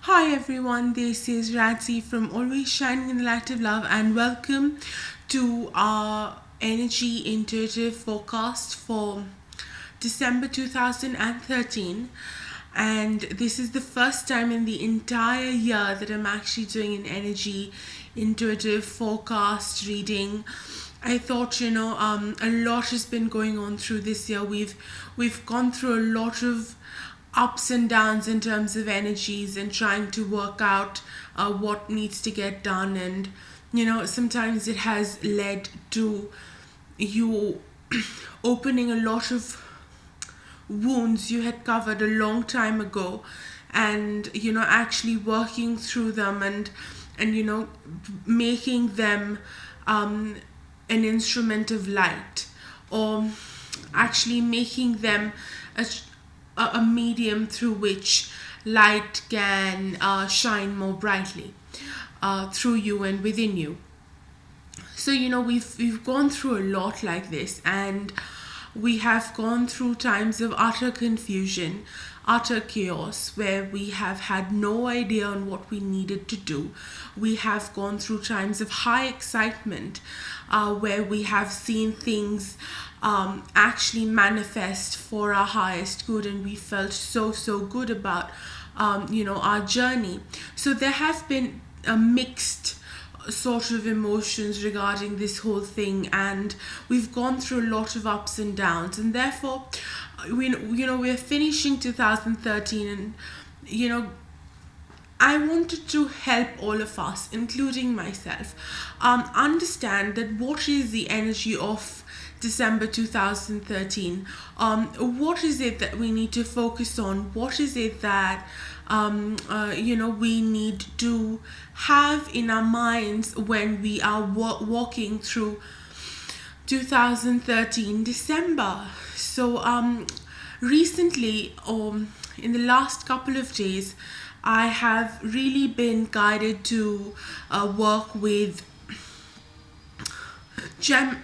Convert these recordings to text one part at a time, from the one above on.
Hi everyone, this is Radzy from Always Shining in the Light of Love, and welcome to our energy intuitive forecast for December 2013. And this is the first time in the entire year that I'm actually doing an energy intuitive forecast reading. I thought, a lot has been going on through this year. We've gone through a lot of ups and downs in terms of energies and trying to work out what needs to get done, and sometimes it has led to you opening a lot of wounds you had covered a long time ago, and actually working through them, and making them an instrument of light, or actually making them a medium through which light can shine more brightly through you and within you. So we've gone through a lot like this, and we have gone through times of utter confusion, utter chaos, where we have had no idea on what we needed to do. We have gone through times of high excitement, where we have seen things actually manifest for our highest good, and we felt so good about our journey. So there have been a mixed sort of emotions regarding this whole thing, and we've gone through a lot of ups and downs, and therefore we're finishing 2013, and I wanted to help all of us, including myself, understand that what is the energy of December 2013. What is it that we need to focus on? What is it that we need to have in our minds when we are walking through 2013 December? So recently, in the last couple of days, I have really been guided to work with gem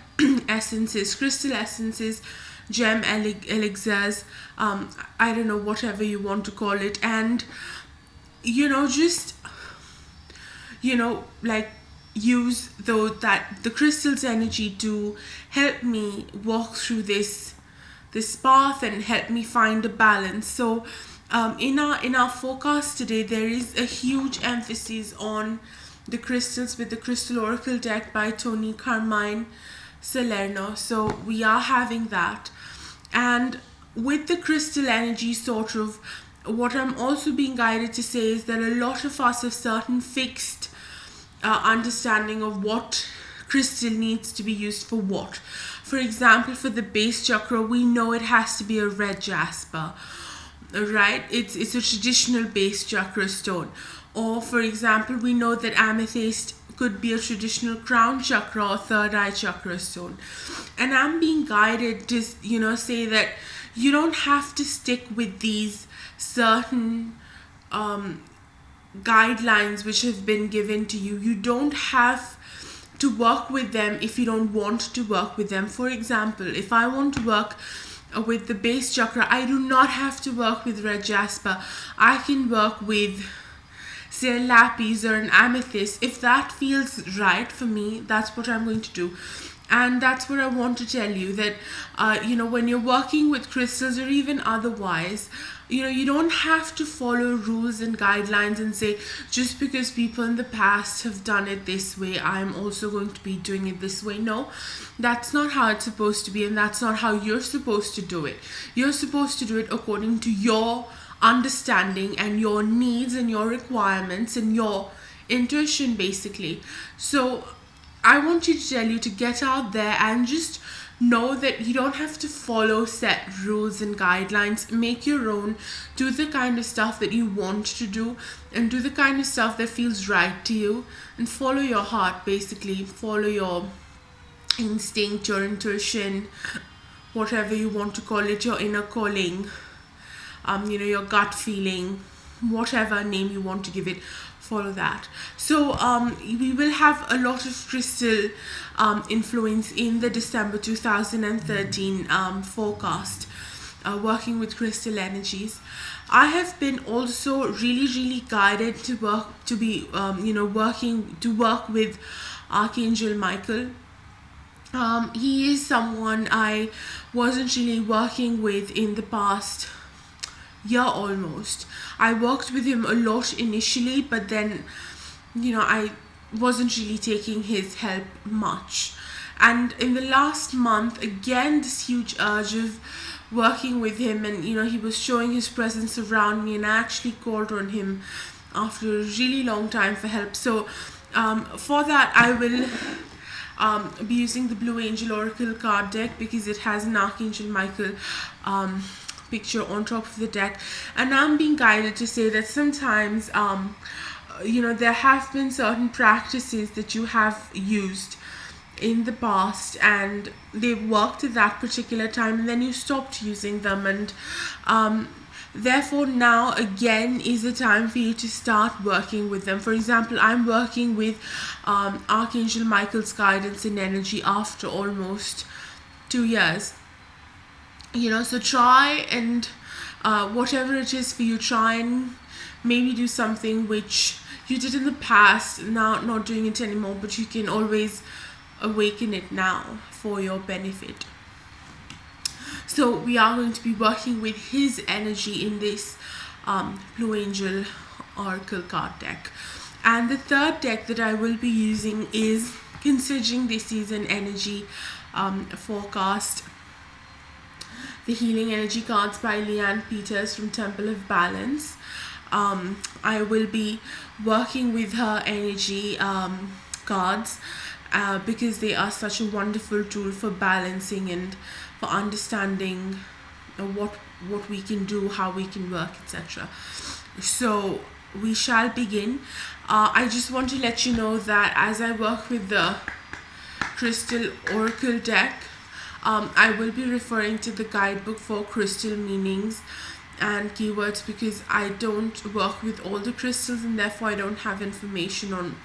essences, crystal essences, gem elixirs, I don't know, whatever you want to call it, and just like use the crystal's energy to help me walk through this path and help me find a balance. So in our forecast today, there is a huge emphasis on the crystals with the Crystal Oracle deck by Tony Carmine Salerno. So we are having that, and with the crystal energy, sort of what I'm also being guided to say is that a lot of us have certain fixed understanding of what crystal needs to be used for what. For example, for the base chakra, we know it has to be a red jasper, right? It's a traditional base chakra stone. Or for example, we know that amethyst could be a traditional crown chakra or third eye chakra stone. And I'm being guided to say that you don't have to stick with these certain guidelines which have been given to you. You don't have to work with them if you don't want to work with them. For example, if I want to work with the base chakra, I do not have to work with red jasper. I can work with, say, a lapis or an amethyst. If that feels right for me, that's what I'm going to do. And that's what I want to tell you, that when you're working with crystals or even otherwise, you don't have to follow rules and guidelines and say, just because people in the past have done it this way, I'm also going to be doing it this way. No, that's not how it's supposed to be, and that's not how you're supposed to do it. You're supposed to do it according to your understanding and your needs and your requirements and your intuition, basically. So I want you to tell you to get out there and just know that you don't have to follow set rules and guidelines. Make your own. Do the kind of stuff that you want to do, and do the kind of stuff that feels right to you, and follow your heart, basically. Follow your instinct, your intuition, whatever you want to call it, your inner calling, your gut feeling, whatever name you want to give it. Follow that. So we will have a lot of crystal influence in the December 2013 forecast, working with crystal energies. I have been also really guided to work to be working to work with Archangel Michael. He is someone I wasn't really working with in the past year almost. I worked with him a lot initially, but then I wasn't really taking his help much. And in the last month, again, this huge urge of working with him, and he was showing his presence around me, and I actually called on him after a really long time for help. So, for that, I will be using the Blue Angel Oracle card deck because it has an Archangel Michael picture on top of the deck, and I'm being guided to say that sometimes there have been certain practices that you have used in the past and they worked at that particular time, and then you stopped using them, and therefore now again is the time for you to start working with them. For example, I'm working with Archangel Michael's guidance and energy after almost 2 years. So try and whatever it is for you, try and maybe do something which you did in the past, now not doing it anymore, but you can always awaken it now for your benefit. So we are going to be working with his energy in this Blue Angel Oracle card deck. And the third deck that I will be using is considering this season energy forecast, the Healing Energy cards by Leanne Peters from Temple of Balance. I will be working with her energy cards because they are such a wonderful tool for balancing and for understanding what we can do, how we can work, etc. So we shall begin. I just want to let you know that as I work with the Crystal Oracle deck, I will be referring to the guidebook for crystal meanings and keywords because I don't work with all the crystals and therefore I don't have information on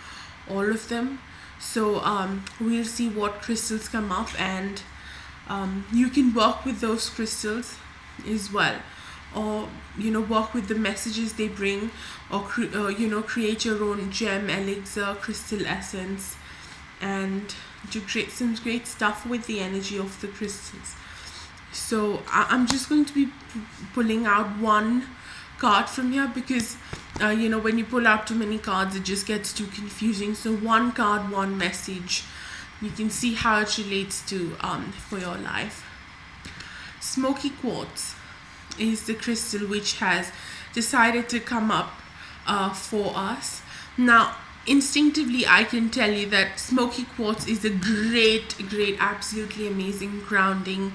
all of them. So we'll see what crystals come up, and you can work with those crystals as well, or work with the messages they bring, or create your own gem, elixir, crystal essence, and to create some great stuff with the energy of the crystals. So I'm just going to be pulling out one card from here because when you pull out too many cards it just gets too confusing. So one card, one message, you can see how it relates to for your life. Smoky quartz is the crystal which has decided to come up for us. Now instinctively I can tell you that smoky quartz is a great absolutely amazing grounding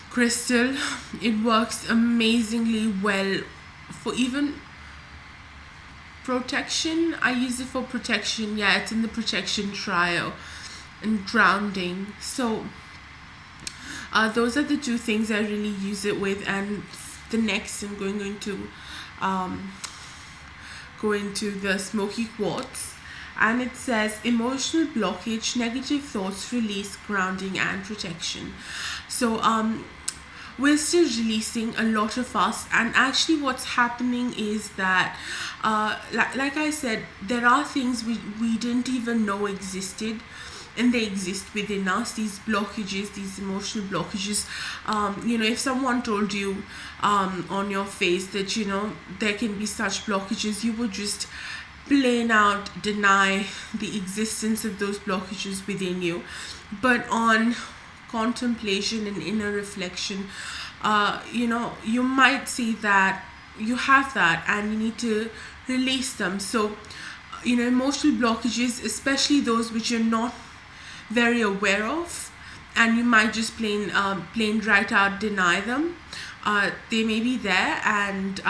crystal. It works amazingly well for even protection. I use it for protection. Yeah, it's in the protection trio, and grounding. So those are the two things I really use it with. And the next I'm going to go into the smoky quartz, and it says emotional blockage, negative thoughts, release, grounding, and protection. So we're still releasing a lot of us, and actually what's happening is that like I said, there are things we didn't even know existed, and they exist within us, these blockages, these emotional blockages. If someone told you on your face that there can be such blockages, you would just plain out deny the existence of those blockages within you. But on contemplation and inner reflection, you might see that you have that and you need to release them. So emotional blockages, especially those which you're not very aware of, and you might just plain right out deny them, they may be there, and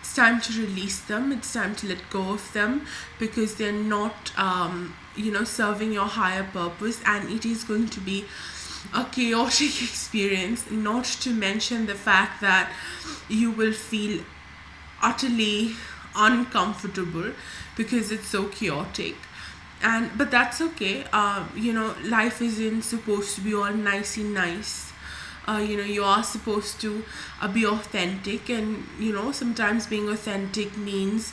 it's time to release them. It's time to let go of them because they're not serving your higher purpose, and it is going to be a chaotic experience, not to mention the fact that you will feel utterly uncomfortable because it's so chaotic. But that's okay. Life isn't supposed to be all nice. You are supposed to be authentic, and sometimes being authentic means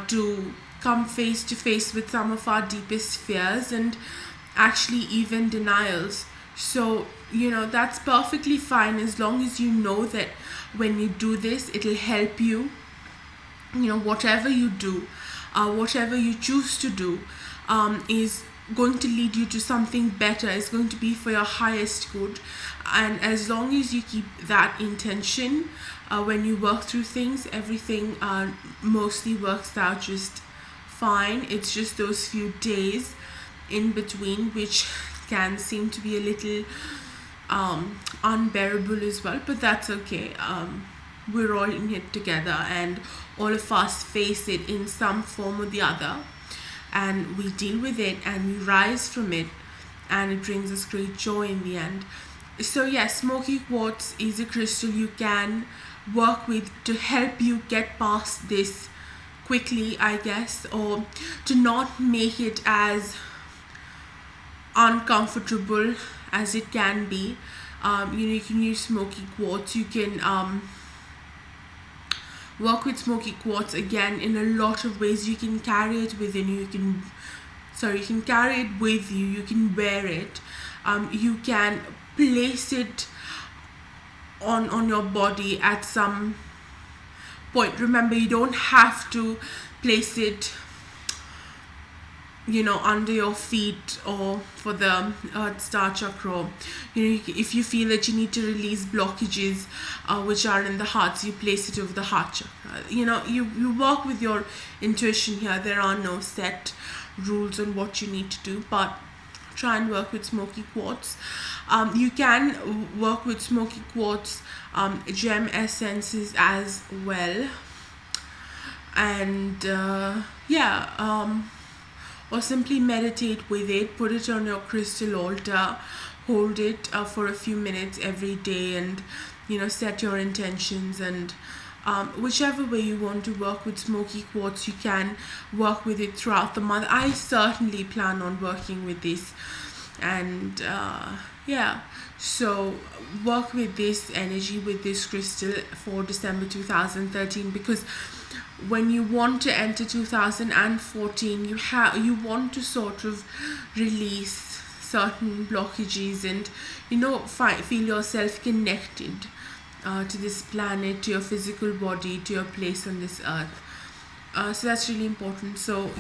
to come face to face with some of our deepest fears and actually even denials. So that's perfectly fine, as long as you know that when you do this, it'll help you. Whatever you do, whatever you choose to do, is going to lead you to something better. It's going to be for your highest good. And as long as you keep that intention, when you work through things, everything mostly works out just fine. It's just those few days in between which can seem to be a little unbearable as well, but that's okay. We're all in it together, and all of us face it in some form or the other, and we deal with it and we rise from it, and it brings us great joy in the end. So yes, smoky quartz is a crystal you can work with to help you get past this quickly, I guess, or to not make it as uncomfortable as it can be. You can use smoky quartz. You can work with smoky quartz again in a lot of ways. You can carry it within you. You can carry it with you. You can wear it. You can place it on your body at some point. Remember, you don't have to place it under your feet or for the earth star chakra. If you feel that you need to release blockages which are in the heart, so you place it over the heart chakra. You work with your intuition here. There are no set rules on what you need to do, but try and work with smoky quartz. You can work with smoky quartz gem essences as well, and or simply meditate with it. Put it on your crystal altar, hold it for a few minutes every day, and set your intentions. And whichever way you want to work with smoky quartz, you can work with it throughout the month. I certainly plan on working with this, and so work with this energy, with this crystal for December 2013, because when you want to enter 2014, you want to sort of release certain blockages and feel yourself connected to this planet, to your physical body, to your place on this earth. So that's really important. So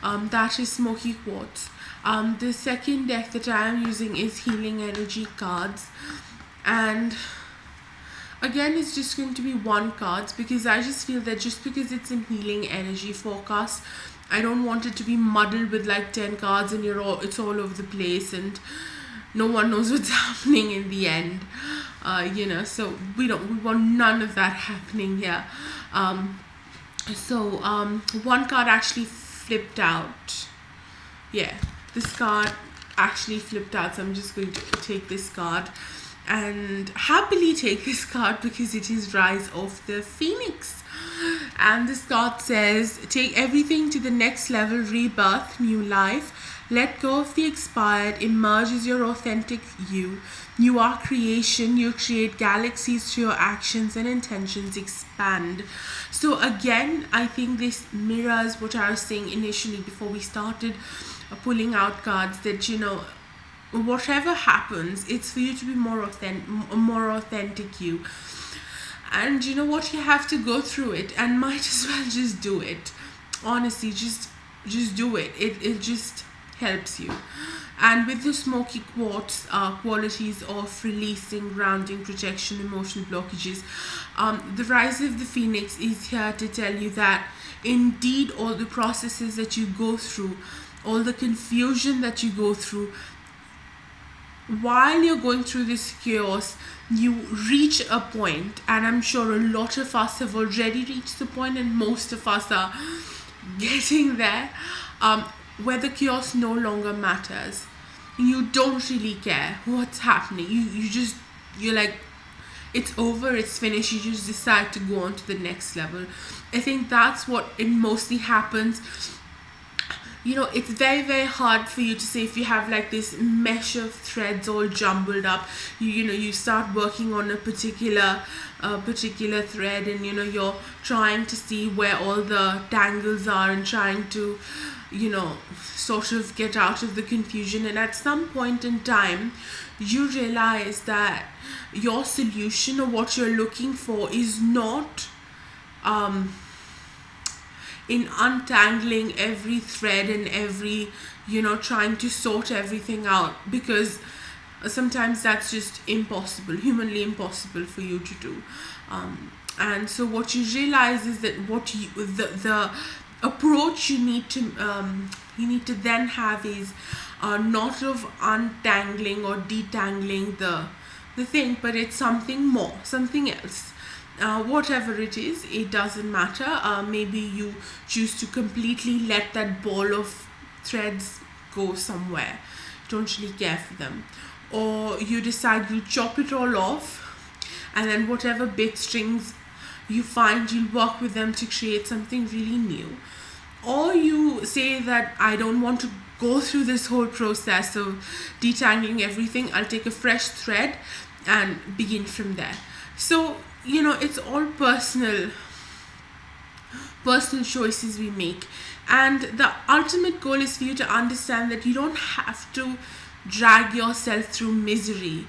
that is smoky quartz. The second deck that I am using is healing energy cards, and again, it's just going to be one card, because I just feel that just because it's in healing energy forecast, I don't want it to be muddled with like 10 cards and it's all over the place and no one knows what's happening in the end. So we want none of that happening here. One card actually flipped out. This card actually flipped out, so I'm just going to take this card and happily take this card because it is Rise of the Phoenix. And this card says, take everything to the next level, rebirth, new life, let go of the expired, emerge as your authentic you. You are creation, you create galaxies through your actions and intentions, expand. So again, I think this mirrors what I was saying initially before we started pulling out cards, that whatever happens, it's for you to be more authentic you. And you know what, you have to go through it, and might as well just do it. Honestly, just do it. It just helps you. And with the smoky quartz qualities of releasing, grounding, protection, emotional blockages, the Rise of the Phoenix is here to tell you that indeed all the processes that you go through, all the confusion that you go through, while you're going through this chaos, you reach a point, and I'm sure a lot of us have already reached the point, and most of us are getting there, where the chaos no longer matters. You don't really care what's happening. You're like, it's over, it's finished. You just decide to go on to the next level. I think that's what it mostly happens it's very, very hard for you to say if you have like this mesh of threads all jumbled up. You start working on a particular thread, and you're trying to see where all the tangles are and trying to sort of get out of the confusion. And at some point in time, you realize that your solution, or what you're looking for, is not in untangling every thread and every trying to sort everything out, because sometimes that's just impossible, humanly impossible for you to do. And so what you realize is that the approach you need to then have is not of untangling or detangling the thing, but it's something more, something else. Whatever it is, it doesn't matter. Maybe you choose to completely let that ball of threads go somewhere, don't really care for them, or you decide you chop it all off, and then whatever bit strings you find, you'll work with them to create something really new. Or you say that I don't want to go through this whole process of detangling everything, I'll take a fresh thread and begin from there. So it's all personal choices we make, and the ultimate goal is for you to understand that you don't have to drag yourself through misery.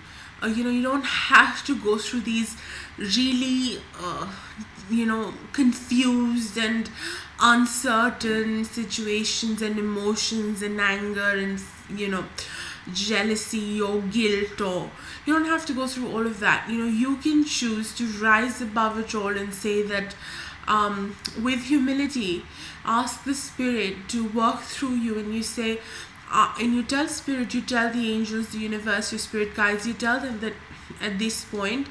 You don't have to go through these really confused and uncertain situations and emotions and anger and jealousy or guilt, or you don't have to go through all of that. You can choose to rise above it all and say that with humility, ask the spirit to work through you, and you say and you tell spirit, you tell the angels, the universe, your spirit guides, you tell them that at this point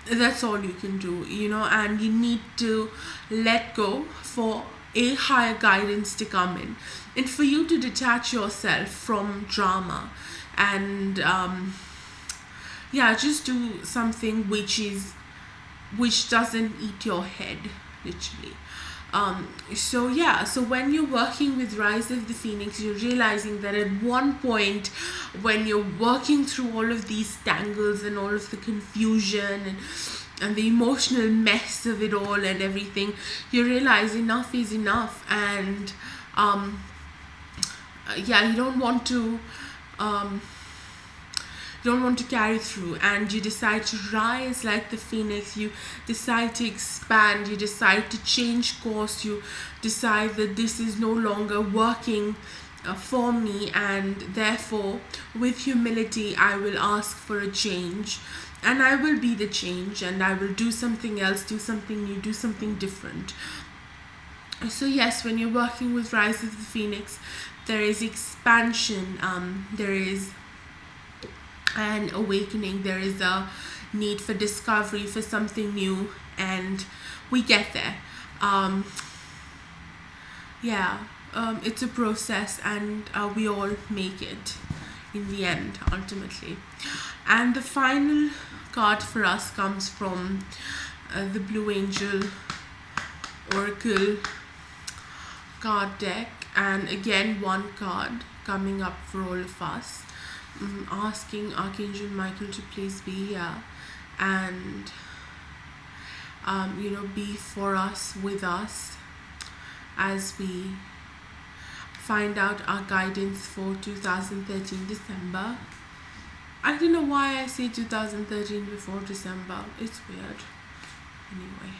that's all you can do, and you need to let go for a higher guidance to come in, and for you to detach yourself from drama, and just do something which doesn't eat your head, literally. So when you're working with Rise of the Phoenix, you're realizing that at one point, when you're working through all of these tangles and all of the confusion and the emotional mess of it all and everything, you realize enough is enough, and you don't want to carry through, and you decide to rise like the phoenix. You decide to expand, you decide to change course, you decide that this is no longer working for me, and therefore with humility I will ask for a change, and I will be the change, and I will do something else, do something new, do something different. So yes, when you're working with Rise of the Phoenix, there is expansion, there is an awakening, there is a need for discovery, for something new, and we get there. It's a process, and we all make it in the end, ultimately. And the final card for us comes from the Blue Angel Oracle card deck, and again one card coming up for all of us, asking Archangel Michael to please be here and be for us, with us, as we find out our guidance for 2013 December. I don't know why I say 2013 before December, it's weird. Anyway,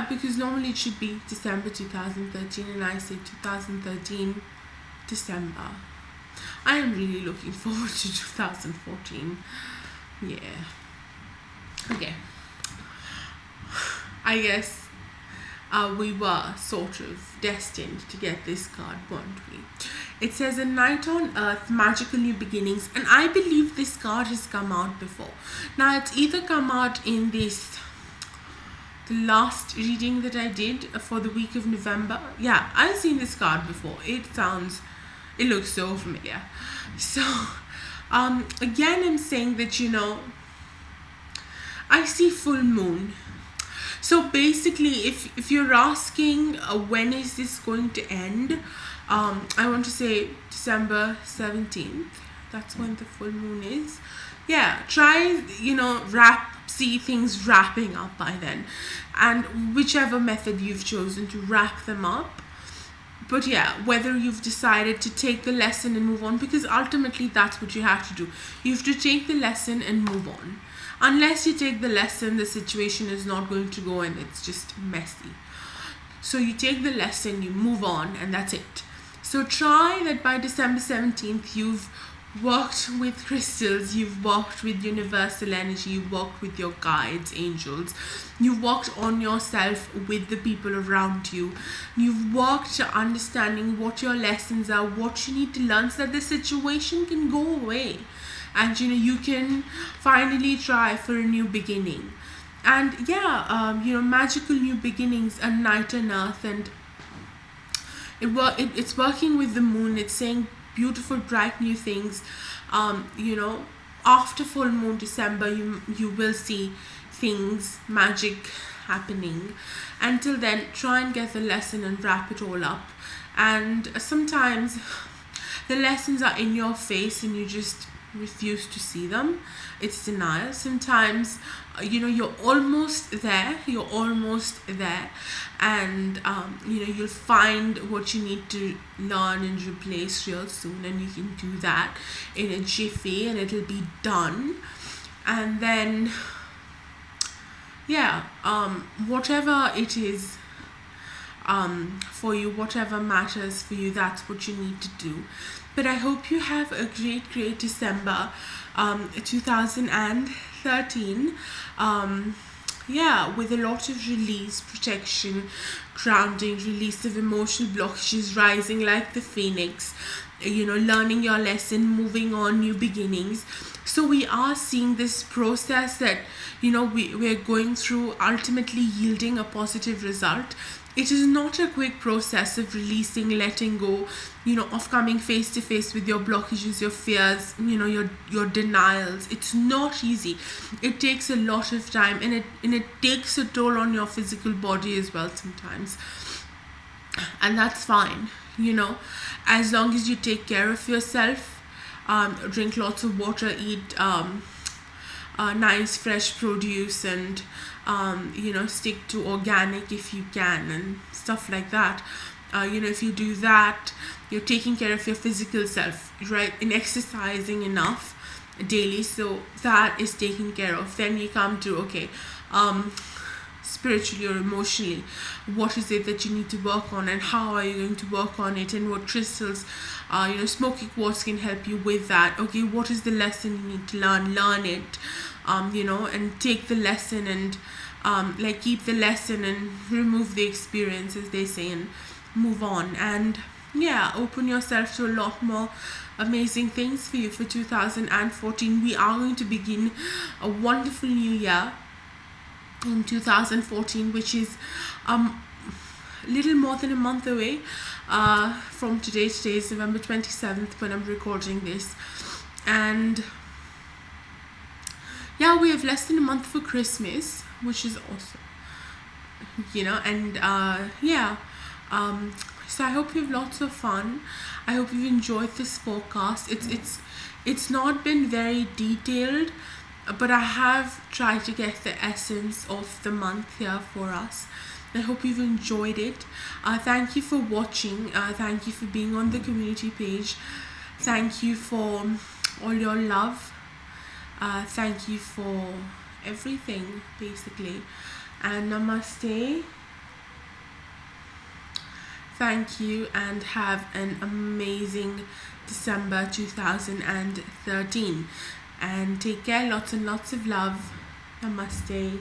because normally it should be December 2013, and I say 2013 December. I am really looking forward to 2014. Yeah. Okay. I guess we were sort of destined to get this card, weren't we? It says, a night on earth, magical new beginnings. And I believe this card has come out before. Now, it's either come out in the last reading that I did for the week of November. Yeah, I've seen this card before. It looks so familiar. So, again, I'm saying that, I see full moon. So basically, if you're asking when is this going to end, I want to say December 17th. That's when the full moon is. Yeah, try, see things wrapping up by then, and whichever method you've chosen to wrap them up. But yeah, whether you've decided to take the lesson and move on, because ultimately that's what you have to do. You have to take the lesson and move on. Unless you take the lesson, the situation is not going to go and it's just messy. So you take the lesson, you move on, and that's it. So try that by December 17th, you've worked with crystals, you've worked with universal energy, you've worked with your guides, angels, you've worked on yourself with the people around you, you've worked to understanding what your lessons are, what you need to learn so that the situation can go away, and you can finally try for a new beginning. And yeah, magical new beginnings are night and earth, and it's working with the moon. It's saying beautiful bright new things. After full moon December, you will see things, magic happening. Until then, try and get the lesson and wrap it all up. And sometimes the lessons are in your face and you just refuse to see them. It's denial. Sometimes you're almost there, and you'll find what you need to learn and replace real soon, and you can do that in a jiffy and it'll be done. And then whatever it is for you, whatever matters for you, that's what you need to do. But I hope you have a great December 2013, with a lot of release, protection, grounding, release of emotional blockages, rising like the phoenix, learning your lesson, moving on, new beginnings. So we are seeing this process that we're going through, ultimately yielding a positive result. It is not a quick process of releasing, letting go, of coming face to face with your blockages, your fears, your denials. It's not easy. It takes a lot of time, and it takes a toll on your physical body as well sometimes. And that's fine, as long as you take care of yourself, drink lots of water, eat nice fresh produce, and stick to organic if you can, and stuff like that. If you do that, you're taking care of your physical self, right, and exercising enough daily, so that is taken care of. Then you come to, okay, spiritually or emotionally, what is it that you need to work on, and how are you going to work on it, and what crystals, smoky quartz can help you with that. Okay, what is the lesson you need to learn it, and take the lesson, and keep the lesson and remove the experience, as they say, and move on. And open yourself to a lot more amazing things for you for 2014. We are going to begin a wonderful new year in 2014, which is little more than a month away from today. Today is November 27th when I'm recording this, and we have less than a month for Christmas, which is awesome, and so I hope you have lots of fun. I hope you've enjoyed this forecast. It's not been very detailed, but I have tried to get the essence of the month here for us. I hope you've enjoyed it. Thank you for watching. Thank you for being on the community page. Thank you for all your love. Thank you for everything, basically. And namaste. Thank you, and have an amazing December 2013. And take care. Lots and lots of love. Namaste.